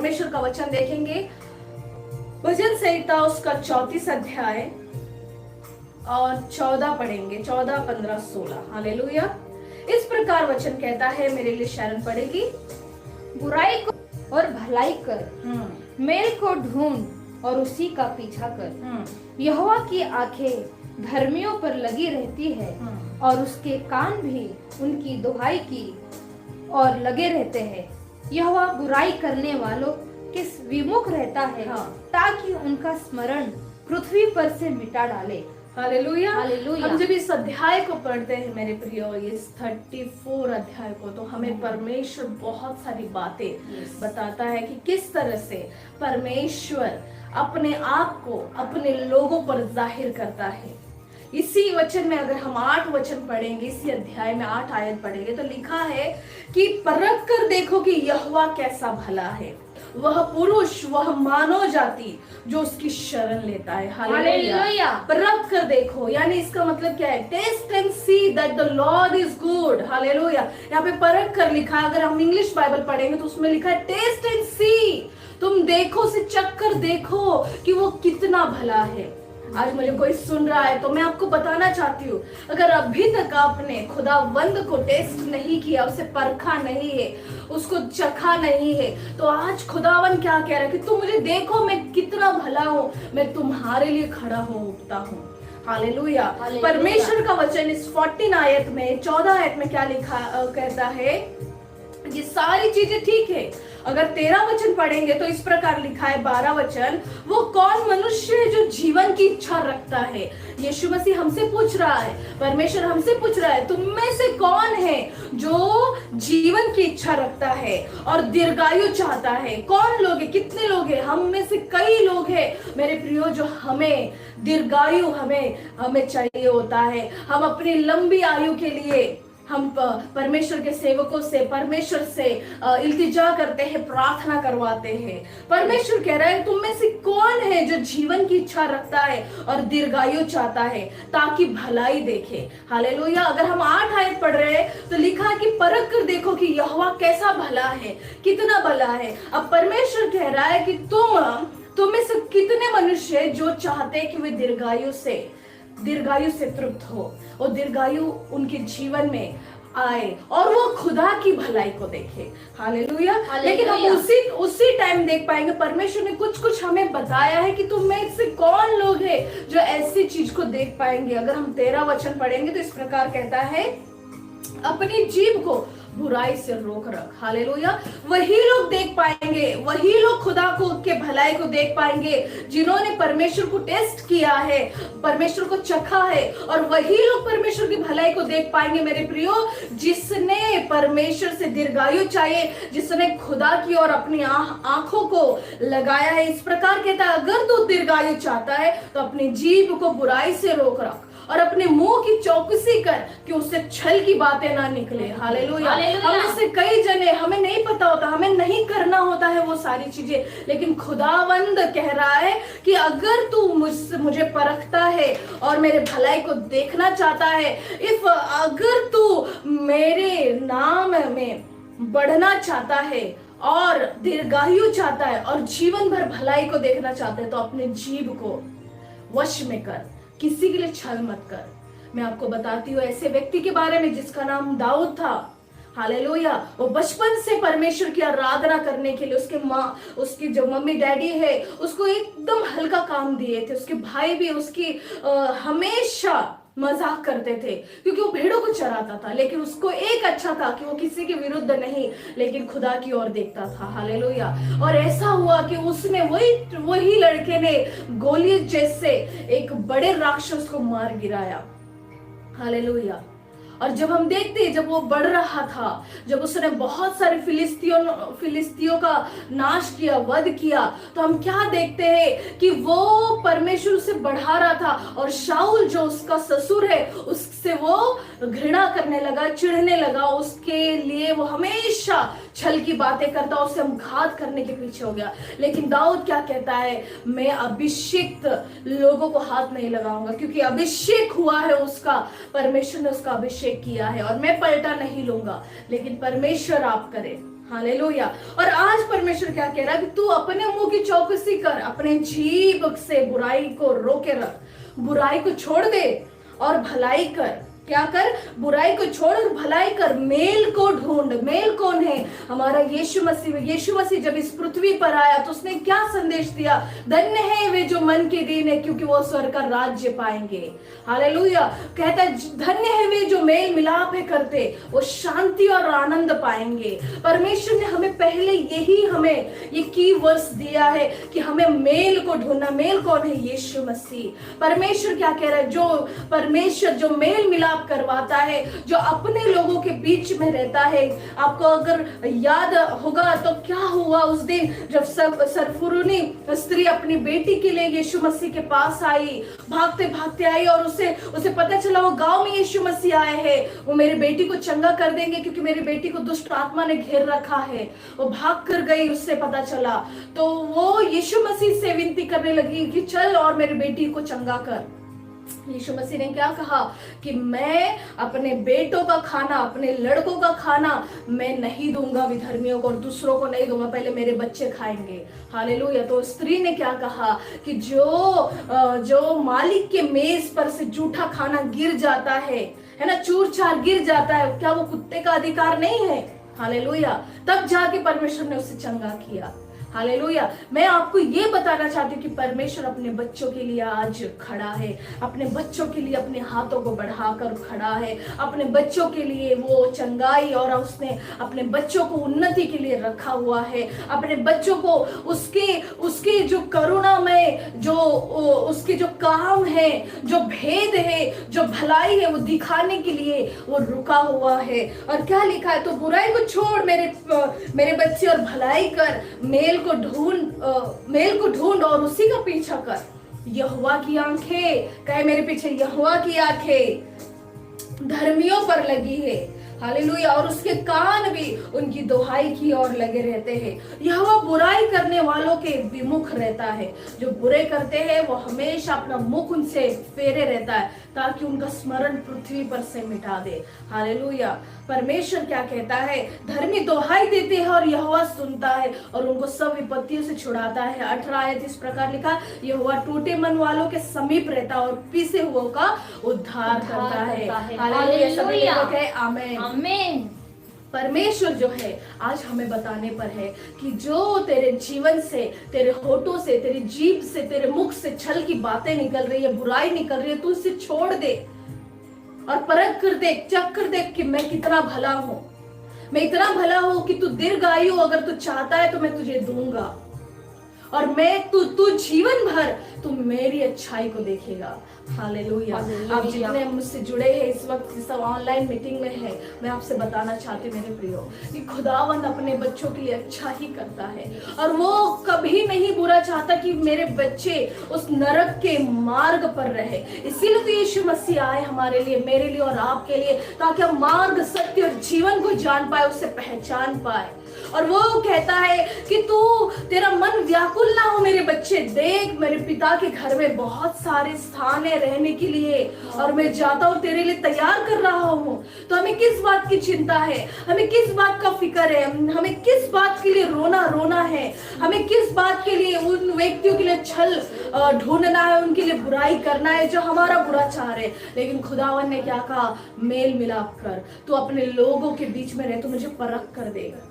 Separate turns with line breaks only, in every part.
परमेश्वर का वचन देखेंगे। भजन संहिता उसका 34 अध्याय और 14 पढ़ेंगे, 14, 15, 16। हालेलुया। इस प्रकार वचन कहता है, मेरे लिए शरण पड़ेगी।
बुराई को और भलाई कर, मेल को ढूंढ और उसी का पीछा कर। यहोवा की आंखें धर्मियों पर लगी रहती है और उसके कान भी उनकी दुहाई की और लगे रहते हैं। यहोवा बुराई करने वालों के विमुख रहता है, ताकि उनका स्मरण पृथ्वी पर से मिटा डाले।
हालेलुया।
हालेलुया।
हम जब इस अध्याय को पढ़ते हैं मेरे प्रियो, इस 34 अध्याय को, तो हमें परमेश्वर बहुत सारी बातें बताता है कि किस तरह से परमेश्वर अपने आप को अपने लोगों पर जाहिर करता है। इसी वचन में अगर हम 8 वचन पढ़ेंगे, इसी अध्याय में 8 आयत पढ़ेंगे, तो लिखा है कि परख कर देखो कि यहोवा कैसा भला है, वह पुरुष, वह मानव जाति जो उसकी शरण लेता है। हालेलुया। परख कर देखो, यानी इसका मतलब क्या है? Test and see that the lord is good. Hallelujah. यहाँ पे परख कर लिखा है। अगर हम इंग्लिश बाइबल पढ़ेंगे तो उसमें लिखा है टेस्ट एंड सी। तुम देखो, से चक्कर देखो कि वो कितना भला है। आज मुझे कोई सुन रहा है तो मैं आपको बताना चाहती हूँ, अगर अभी तक आपने खुदावंद को टेस्ट नहीं किया, उसे परखा नहीं है, उसको चखा नहीं है, तो आज खुदावंद क्या कह रहा है कि तुम मुझे देखो, मैं कितना भला हूँ, मैं तुम्हारे लिए खड़ा हो उठता हूँ। हालेलुया। परमेश्वर का वचन इस 14 आयत में, 14 आयत में क्या लिखा कहता है? ये सारी चीजें ठीक है। अगर 13 वचन पढ़ेंगे तो इस प्रकार लिखा है, 12 वचन, वो कौन मनुष्य है जो जीवन की इच्छा रखता है? यीशु मसीह हमसे पूछ रहा है, परमेश्वर हमसे पूछ रहा है, तुम में से कौन है जो जीवन की इच्छा रखता है और दीर्घायु चाहता है? कौन लोग है? कितने लोग हैं? हम में से कई लोग हैं मेरे प्रियो, जो हमें दीर्घायु हमें चाहिए होता है। हम अपनी लंबी आयु के लिए हम परमेश्वर के सेवकों से, परमेश्वर से इल्तिजा करते हैं, प्रार्थना करवाते हैं। परमेश्वर कह रहा है, तुम में से कौन है जो जीवन की इच्छा रखता है और दीर्घायु चाहता है, ताकि भलाई देखे। हालेलुया। अगर हम 8 आयत पढ़ रहे हैं तो लिखा है कि परख कर देखो कि यहोवा कैसा भला है, कितना भला है। अब परमेश्वर कह रहा है कि तुम में से कितने मनुष्य जो चाहते हैं कि वे दीर्घायु से तृप्त हो और दीर्घायु उनके जीवन में आए और वो खुदा की भलाई को देखे। हालेलुया। लेकिन हम उसी टाइम देख पाएंगे, परमेश्वर ने कुछ हमें बताया है कि तुम में से कौन लोग हैं जो ऐसी चीज को देख पाएंगे। अगर हम 13 वचन पढ़ेंगे तो इस प्रकार कहता है, अपनी जीभ को बुराई से रोक रख। हालेलुया। वही लोग देख पाएंगे, वही लोग खुदा को के भलाई को देख पाएंगे जिन्होंने परमेश्वर को टेस्ट किया है, परमेश्वर को चखा है, और वही लोग परमेश्वर की भलाई को देख पाएंगे मेरे प्रियो, जिसने परमेश्वर से दीर्घायु चाहिए, जिसने खुदा की और अपनी आंखों को लगाया है। इस प्रकार कहता है, अगर तू दीर्घायु चाहता है तो अपनी जीभ को बुराई से रोक रख और अपने मुंह की चौकसी कर कि उससे छल की बातें ना निकले। हालेलुया। हम से कई जने, हमें नहीं पता होता, हमें नहीं करना होता है वो सारी चीजें, लेकिन खुदावंद कह रहा है कि अगर तू मुझे परखता है और मेरे भलाई को देखना चाहता है, अगर तू मेरे नाम में बढ़ना चाहता है और दीर्घायु चाहता है और जीवन भर भलाई को देखना चाहता है, तो अपने जीभ को वश में कर, किसी के लिए छल मत कर। मैं आपको बताती हूँ ऐसे व्यक्ति के बारे में जिसका नाम दाऊद था। हालेलुया। वो बचपन से परमेश्वर की आराधना करने के लिए उसकी जो मम्मी डैडी है उसको एकदम हल्का काम दिए थे। उसके भाई भी उसकी हमेशा मजाक करते थे क्योंकि वो भेड़ों को चराता था, लेकिन उसको एक अच्छा था कि वो किसी के विरुद्ध नहीं, लेकिन खुदा की ओर देखता था। हालेलुया। और ऐसा हुआ कि उसने वही लड़के ने गोलियत जैसे एक बड़े राक्षस को मार गिराया। हालेलुया। और जब हम देखते हैं, जब वो बढ़ रहा था, जब उसने बहुत सारे फिलिस्तियों का नाश किया, वध किया, तो हम क्या देखते हैं कि वो परमेश्वर से बढ़ा रहा था, और शाऊल जो उसका ससुर है उससे वो घृणा करने लगा, चिढ़ने लगा, उसके लिए वो हमेशा छल की बातें करता, उससे हम घात करने के पीछे हो गया। लेकिन दाऊद क्या कहता है, मैं अभिषिक्त लोगों को हाथ नहीं लगाऊंगा, क्योंकि अभिषेक हुआ है उसका, परमेश्वर ने उसका अभिषेक किया है, और मैं पलटा नहीं लूंगा, लेकिन परमेश्वर आप करे। हालेलुया। और आज परमेश्वर क्या कह रहा है कि तू अपने मुंह की चौकसी कर, अपने जीभ से बुराई को रोके रख, बुराई को छोड़ दे और भलाई कर। क्या कर? बुराई को छोड़ और भलाई कर, मेल को ढूंढ। मेल कौन है? हमारा यीशु मसीह। यीशु मसीह जब इस पृथ्वी पर आया तो उसने क्या संदेश दिया? धन्य है वे जो मन के दीन है, क्योंकि वो स्वर्ग का राज्य पाएंगे। हालेलुया। कहता है धन्य है वे जो मेल मिलाप है करते, वो शांति और आनंद पाएंगे। परमेश्वर ने हमें पहले यही हमें ये की वर्ड्स दिया है कि हमें मेल को ढूंढना। मेल कौन है? यीशु मसीह। परमेश्वर क्या कह रहा है? जो परमेश्वर जो मेल मिलाप करवाता है, जो अपने लोगों के बीच में रहता है। आपको अगर याद होगा तो क्या हुआ उस दिन जब सरफुरुनी स्त्री अपनी बेटी के लिए यीशु मसीह के पास आई, भागते भागते आई और उसे पता चला वो गांव में यीशु मसीह आए हैं, वो मेरी बेटी को चंगा कर देंगे क्योंकि मेरी बेटी को दुष्ट आत्मा ने घेर रखा है। वो भाग कर गई, उससे पता चला तो वो यीशु मसीह से विनती करने लगी कि चल और मेरी बेटी को चंगा कर। यीशु मसीह ने क्या कहा कि मैं अपने बेटों का खाना, अपने लड़कों का खाना मैं नहीं दूंगा विधर्मियों को और दूसरों को नहीं दूंगा, पहले मेरे बच्चे खाएंगे। हालेलुया। तो स्त्री ने क्या कहा कि जो मालिक के मेज पर से जूठा खाना गिर जाता है ना, चूर चार गिर जाता है, क्या वो कुत्ते का अधिकार नहीं है? हालेलुया। तब जाके परमेश्वर ने उसे चंगा किया। हालेलुया। मैं आपको ये बताना चाहती हूँ कि परमेश्वर अपने बच्चों के लिए आज खड़ा है, अपने बच्चों के लिए अपने हाथों को बढ़ाकर खड़ा है, अपने बच्चों के लिए वो चंगाई और उसने अपने बच्चों को उन्नति के लिए रखा हुआ है, अपने बच्चों को उसके जो करुणा में जो उसके जो काम है, जो भेद है, जो भलाई है, वो दिखाने के लिए वो रुका हुआ है। और क्या लिखा है? तो बुराई को छोड़ मेरे बच्चे और भलाई कर, मेल को ढूंढ और उसी का पीछा कर। यहोवा की आंखें, कहे मेरे पीछे, यहोवा की आंखें धर्मियों पर लगी है। हालेलुया। और उसके कान भी उनकी दुहाई की ओर लगे रहते हैं। यहोवा बुराई करने वालों के विमुख रहता है। जो बुरे करते हैं वो हमेशा अपना मुख उनसे फेरे रहता है ताकि उनका स्मरण पृथ्वी पर से मिटा दे। हालेलुया। परमेश्वर क्या कहता है? धर्मी दुहाई देते हैं और यहोवा सुनता है और उनको सब विपत्तियों से छुड़ाता है। 18 आयत इस प्रकार लिखा, यहोवा टूटे मन वालों के समीप रहता है और पीसे हुओं का उद्धार करता है। हालेलुया। सभी लोग कहे आमीन।
आमीन।
परमेश्वर जो है आज हमें बताने पर है कि जो तेरे जीवन से, तेरे होठों से, तेरी जीभ से, तेरे मुख से छल की बातें निकल रही है, बुराई निकल रही है, तू इसे छोड़ दे और परख कर देख, चख कर देख कि मैं कितना भला हूं। मैं इतना भला हूं कि तू दीर्घायु अगर तू चाहता है तो मैं तुझे दूंगा और मैं तू जीवन भर तू मेरी अच्छाई को देखेगा। हालेलुया। आप जितने मुझसे जुड़े हैं इस वक्त, सब ऑनलाइन मीटिंग में है, मैं आपसे बताना चाहती मेरे प्रियो कि खुदावंद अपने बच्चों के लिए अच्छा ही करता है और वो कभी नहीं बुरा चाहता कि मेरे बच्चे उस नरक के मार्ग पर रहे। इसीलिए तो यीशु मसीह आए हमारे लिए, मेरे लिए और आपके लिए, ताकि हम मार्ग, सत्य और जीवन को जान पाए, उससे पहचान पाए। और वो कहता है कि तेरा मन व्याकुल ना हो मेरे बच्चे, देख मेरे पिता के घर में बहुत सारे स्थान है रहने के लिए और मैं जाता हूँ तेरे लिए तैयार कर रहा हूँ। तो हमें किस बात की चिंता है? हमें किस बात का फिक्र है? हमें किस बात के लिए रोना है? हमें किस बात के लिए उन व्यक्तियों के लिए छल ढूंढना है, उनके लिए बुराई करना है जो हमारा बुरा चाह रहे? लेकिन खुदावन ने क्या कहा? मेल मिलाप कर, तू अपने लोगों के बीच में रहे तो मुझे परख कर देगा।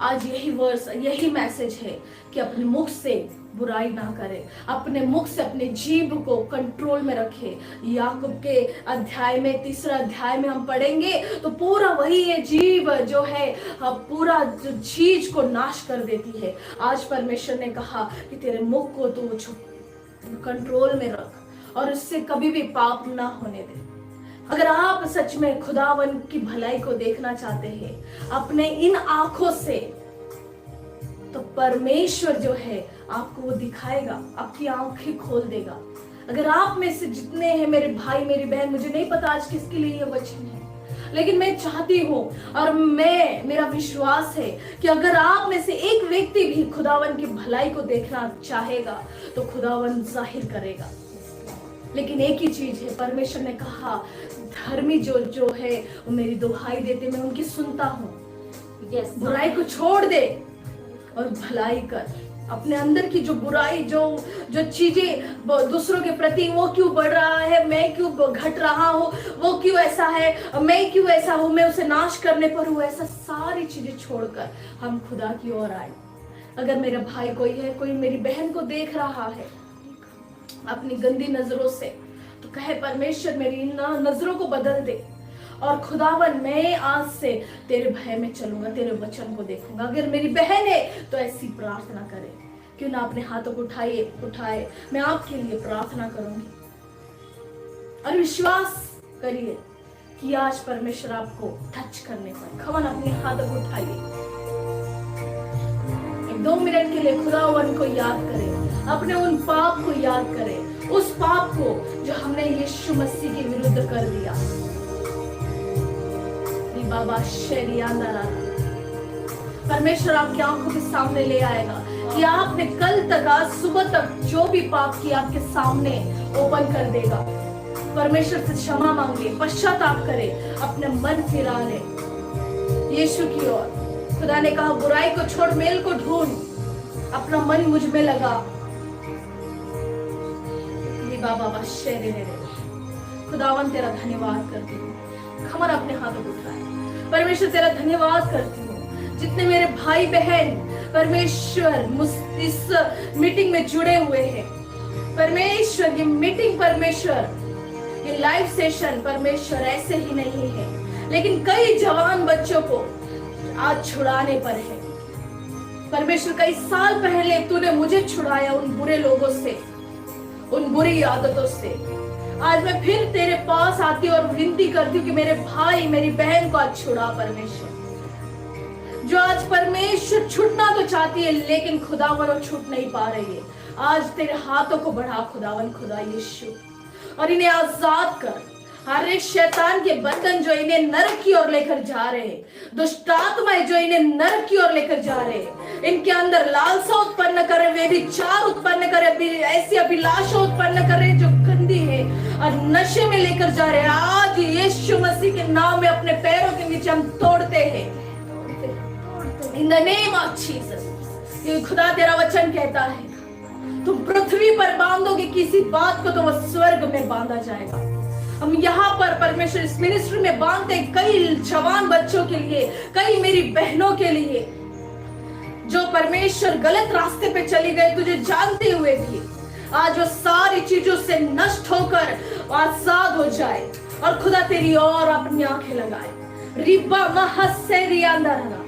आज यही वर्स, यही मैसेज है कि अपने मुख से बुराई ना करे, अपने मुख से अपने जीभ को कंट्रोल में रखे। याकूब के अध्याय में, 3 अध्याय में हम पढ़ेंगे तो पूरा वही है, जीभ जो है पूरा जो चीज को नाश कर देती है। आज परमेश्वर ने कहा कि तेरे मुख को तू कंट्रोल में रख और इससे कभी भी पाप ना होने दे। अगर आप सच में खुदावन की भलाई को देखना चाहते हैं अपने इन आंखों से, तो परमेश्वर जो है आपको वो दिखाएगा, आपकी आंखें खोल देगा। अगर आप में से जितने हैं मेरे भाई, मेरी बहन, मुझे नहीं पता आज किसके लिए ये वचन है, लेकिन मैं चाहती हूँ और मेरा विश्वास है कि अगर आप में से एक व्यक्ति भी खुदावन की भलाई को देखना चाहेगा तो खुदावन जाहिर करेगा। लेकिन एक ही चीज है, परमेश्वर ने कहा धर्मी जो है वो मेरी दुहाई देते, मैं उनकी सुनता हूँ।
Yes.
बुराई को छोड़ दे और भलाई कर। अपने अंदर की जो बुराई, जो चीजें दूसरों के प्रति, वो क्यों बढ़ रहा है, मैं क्यों घट रहा हूँ, वो क्यों ऐसा है, मैं क्यों ऐसा हूँ, मैं उसे नाश करने पर हूँ, ऐसा सारी चीजें छोड़कर हम खुदा की ओर आए। अगर मेरा भाई कोई है, कोई मेरी बहन को देख रहा है अपनी गंदी नजरों से, तो कहे परमेश्वर मेरी इन नजरों को बदल दे और खुदावन मैं आज से तेरे भय में चलूंगा, तेरे वचन को देखूंगा। अगर मेरी बहन है तो ऐसी प्रार्थना करे, क्यों ना अपने हाथों को उठाए, मैं आपके लिए प्रार्थना करूंगी और विश्वास करिए कि आज परमेश्वर आपको टच करने पर। खवन अपने हाथों को उठाइए, 2 मिनट के लिए खुदावन को याद करें, अपने उन पाप को याद करें, उस पाप को जो हमने यीशु मसीह के विरुद्ध कर दिया। बाबा परमेश्वर आपकी आंखों के सामने ले आएगा कि आपने कल तक, आज सुबह तक जो भी पाप किया आपके सामने ओपन कर देगा। परमेश्वर से क्षमा मांगे, पश्चाताप करे, अपने मन फिरा ले यीशु की ओर। खुदा ने कहा बुराई को छोड़, मेल को ढूंढ, अपना मन मुझ में लगा। बाबा खुदावन तेरा धन्यवाद करती हूँ। खबर अपने हाथों को उठाए। परमेश्वर तेरा धन्यवाद करती हूँ। जितने मेरे भाई बहन परमेश्वर इस मीटिंग में जुड़े हुए हैं, परमेश्वर ये मीटिंग, परमेश्वर ये लाइव सेशन परमेश्वर ऐसे ही नहीं है, लेकिन कई जवान बच्चों को आज छुड़ाने पर है। परमेश्वर कई साल पहले तूने मुझे छुड़ाया उन बुरे लोगों से, उन बुरी आदतों से। आज मैं फिर तेरे पास आती हूँ और विनती करती हूँ कि मेरे भाई मेरी बहन को आज छुड़ा परमेश्वर, जो आज परमेश्वर छूटना तो चाहती है लेकिन खुदावन वो छूट नहीं पा रही है। आज तेरे हाथों को बढ़ा खुदावन, खुदा यीशु, और इन्हें आजाद कर। हर एक शैतान के बंधन जो इन्हें नरक की ओर लेकर जा रहे हैं, दुष्ट आत्माएं जो इन्हें नरक की ओर लेकर जा रहे हैं, इनके अंदर लालसा उत्पन्न करे, वे विचार उत्पन्न करे, ऐसी अभिलाषा उत्पन्न करे जो गंदी है और नशे में लेकर जा रहे हैं, आज यीशु मसीह के नाम में अपने पैरों के नीचे हम तोड़ते हैं in the name of Jesus. खुदा तेरा वचन कहता है तुम पृथ्वी पर बांधोगे किसी बात को तो वह स्वर्ग में बांधा जाएगा। हम यहाँ पर परमेश्वर इस मिनिस्ट्री में बांधते कई जवान बच्चों के लिए, कई मेरी बहनों के लिए जो परमेश्वर गलत रास्ते पे चली गए तुझे जानते हुए भी, आज वो सारी चीजों से नष्ट होकर आजाद हो जाए और खुदा तेरी और अपनी आंखें लगाए। रिब्बा महसेरिया अंदर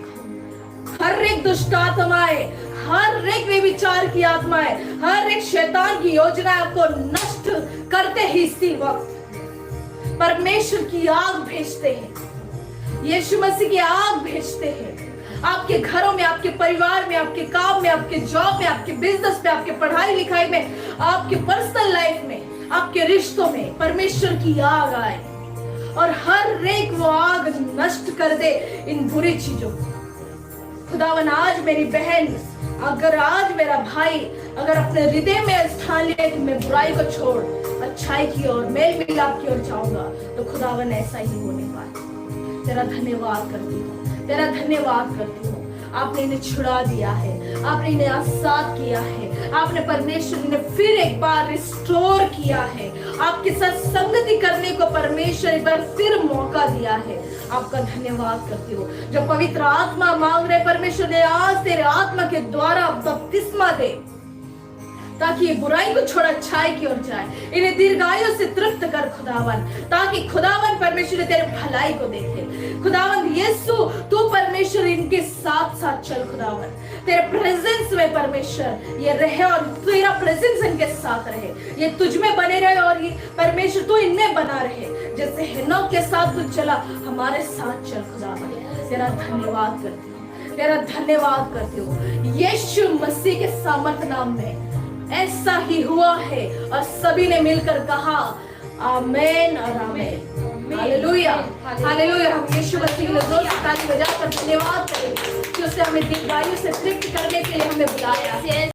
हर एक दुष्ट आत्माएं, हर एक व्यभिचार की आत्माएं, हर एक शैतान की योजना को नष्ट करते ही इसी वक्त परमेश्वर की आग भेजते हैं, यीशु मसीह की आग भेजते हैं। आपके घरों में, आपके परिवार में, आपके काम में, आपके जॉब में, आपके बिजनेस में, आपके पढ़ाई लिखाई में, आपके पर्सनल लाइफ में, आपके रिश्तों में परमेश्वर की आग आए और हर एक वो आग नष्ट कर दे इन बुरी चीजों को। खुदावन आज मेरी बहन, अगर आज मेरा भाई अगर अपने हृदय में स्थान ले कि मैं बुराई को छोड़ अच्छाई की ओर, मेल मिलाप की ओर जाऊंगा, तो खुदावन ऐसा ही होने पाए। तेरा धन्यवाद करती हूँ, तेरा धन्यवाद करती हूँ। आपने इन्हें छुड़ा दिया है, आपने इन्हें आजाद किया है, आपने परमेश्वर इन्हें फिर एक बार रिस्टोर किया है, आपके साथ संगति करने को परमेश्वर एक बार फिर मौका दिया है। आपका धन्यवाद करती हूँ। जो पवित्र आत्मा मांग रहे परमेश्वर ने आज तेरे आत्मा के द्वारा बपतिस्मा दे, ताकि ये बुराई को छोड़ अच्छाई की ओर जाए। इन्हें दीर्घायु से तृप्त कर खुदावन, ताकि खुदावन परमेश्वर तेरे भलाई को देखे। खुदावन यीशु तू परमेश्वर इनके साथ साथ चल। खुदावन तेरे प्रेजेंस में परमेश्वर ये रहे और तेरा प्रेजेंस इनके साथ रहे, ये तुझ में बने रहे और ये परमेश्वर तू इनमें बना रहे। जैसे हेनोक के साथ तू चला, हमारे साथ चल। खुदावन तेरा धन्यवाद करती हूँ, तेरा धन्यवाद करती हूँ यीशु मसीह के सामर्थ नाम में। ऐसा ही हुआ है और सभी ने मिलकर कहा आमेन और आमेन। Hallelujah, hallelujah. हम यीशु मसीह के जोर से ताली बजाकर धन्यवाद करेंगे कि उसने हमें दीर्घायु से तृप्त करने के लिए हमें बुलाया।